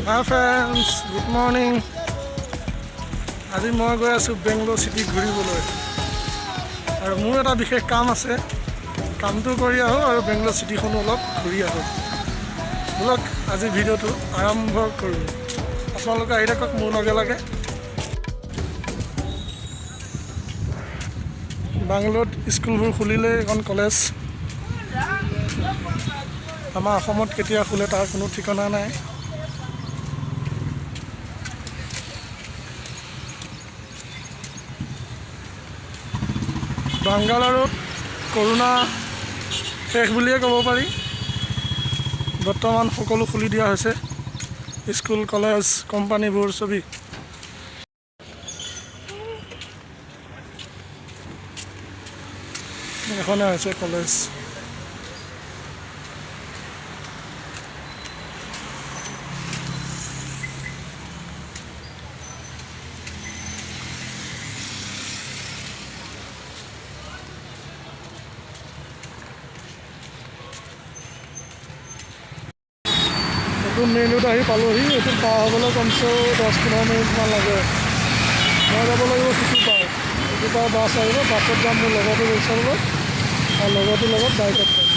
Hi friends, good morning. আজি মই গৈ আছোঁ বেংগলোৰ চিটি ঘূৰিবলৈ আৰু মোৰ এটা বিশেষ কাম আছে। কামটো কৰি আহোঁ আৰু বেংগলোৰ চিটিখনো অলপ ঘূৰি আহোঁ। বলক আজি ভিডিঅ'টো আৰম্ভ কৰোঁ। আপোনালোকে আহি থাকক মোৰ লগে লগে। বাংগালোৰত স্কুলবোৰ খুলিলে এখন কলেজ। আমাৰ অসমত কেতিয়া খোলে তাৰ কোনো ঠিকনা নাই। বাংগালুৰুত কৰোণা শেষ বুলিয়ে ক'ব পাৰি। বৰ্তমান সকলো খুলি দিয়া হৈছে, স্কুল কলেজ কোম্পানীবোৰ ছবি। এখনে হৈছে কলেজ। মেইন ৰোড আহি পালোহি। এইটো পাৰ হ'বলৈ কমচে 10-15 মিনিটমান লাগে। মই যাব লাগিব সিটো পাৰ। সিটো পাৰ বাছ আহিব, বাছত যাম মোৰ লগৰটো ৰিক্সালৈ আৰু লগৰটোৰ লগত বাইকত যাম।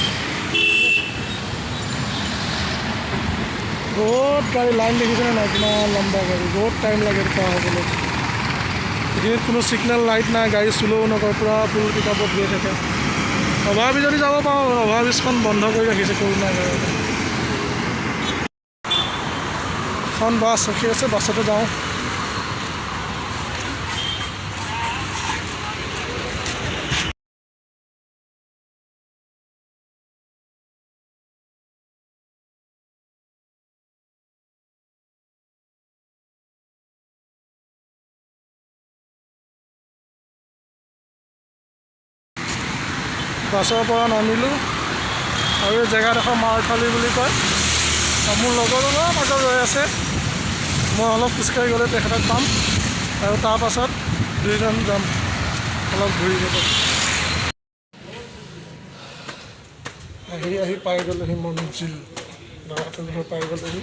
বহুত গাড়ী লাইন দেখিছেনে নাই? কিমান লম্বা গাড়ী, বহুত টাইম লাগে পাৰ হ'বলৈ। এইখিনিত কোনো ছিগনেল লাইট নাই, গাড়ী শ্ল' নকৰে, পূৰা ফুল পিকআপত গৈ থাকে। অভাৰব্ৰিজ যদি যাব পাৰোঁ, অভাৰব্ৰিজখন বন্ধ কৰি ৰাখিছে কৰোণাৰ কাৰণে। এখন বাছ ৰখি আছে, বাছতে যাওঁ। বাছৰ পৰা নামিলোঁ আৰু এই জেগাডোখৰ মাৰখালি বুলি কয়। মোৰ লগৰ অলপ আগত ৰৈ আছে। মই অলপ খোজকাঢ়ি গ'লে তেখেতক পাম আৰু তাৰ পাছত দুইজন যাম অলপ ঘূৰি যাব। আহি পাই গ'লোহি মঞ্জিল, দাদাহঁতৰ ঘৰ পাই গ'লোহি।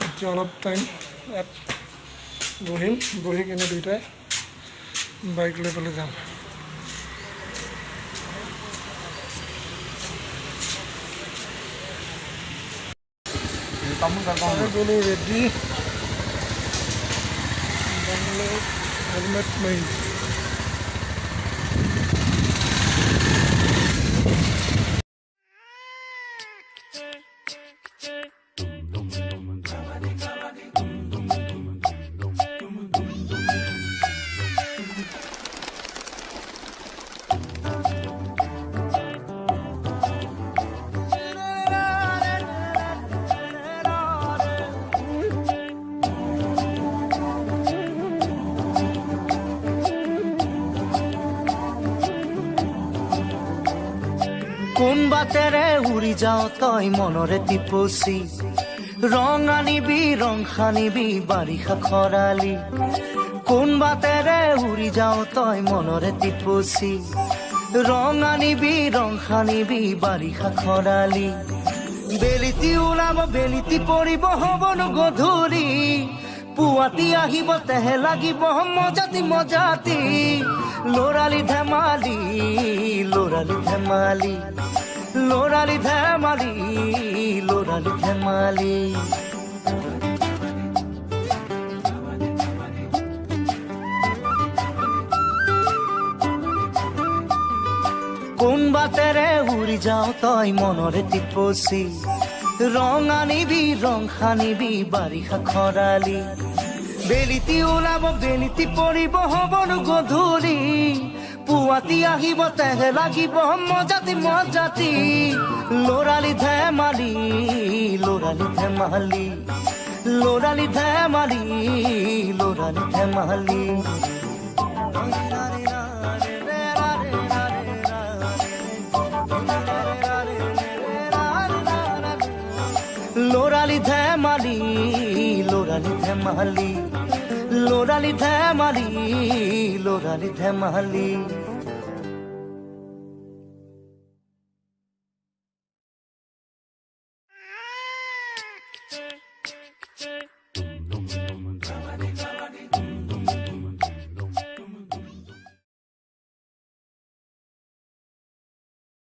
এতিয়া অলপ টাইম ইয়াত বহিম, বহি কিনে দুয়োটাই বাইক লৈ পেলাই যাম। গ'লো ৰেডি, হেলমেট মেইন। কোন বাটেৰে উৰি যাওঁ তই মনৰে টিপচি, ৰং আনিবি ৰং সানিবি বাৰিষা খৰালি। কোন বাটেৰে উৰি যাওঁ তই মনৰে টিপচি, ৰং আনিবি ৰং সানিবি বাৰিষা খৰালি। বেলিতি ওলাব বেলিতি পৰিব হ'বনো গধূলি, পুৱাতি আহিব তেহে লাগিব মজাতি মজাতি। ল'ৰালি ধেমালি ল'ৰালি ধেমালি ল'ৰালি ধেমালি ল'ৰালি ধেমালি। কোন বাটেৰে উৰি যাওঁ তই মনৰে টিপচি, ৰং আনিবি ৰং সানিবি বাৰিষা খৰালি। বেলিতি ওলাব বেলিতি পৰিব হ'বনো গধূলি, পুৱাতি আহিব তেহে লাগিব মজাতি মজাতি। ল'ৰালি ধেমালি ল'ৰালি ধেমালি ল'ৰালি ধেমালি ল'ৰালি ধেমালি। ল'ৰালি ধেমালি ল'ৰালি ধেমালি ল'ৰালি ধেমালি ল'ৰালি ধেমালি।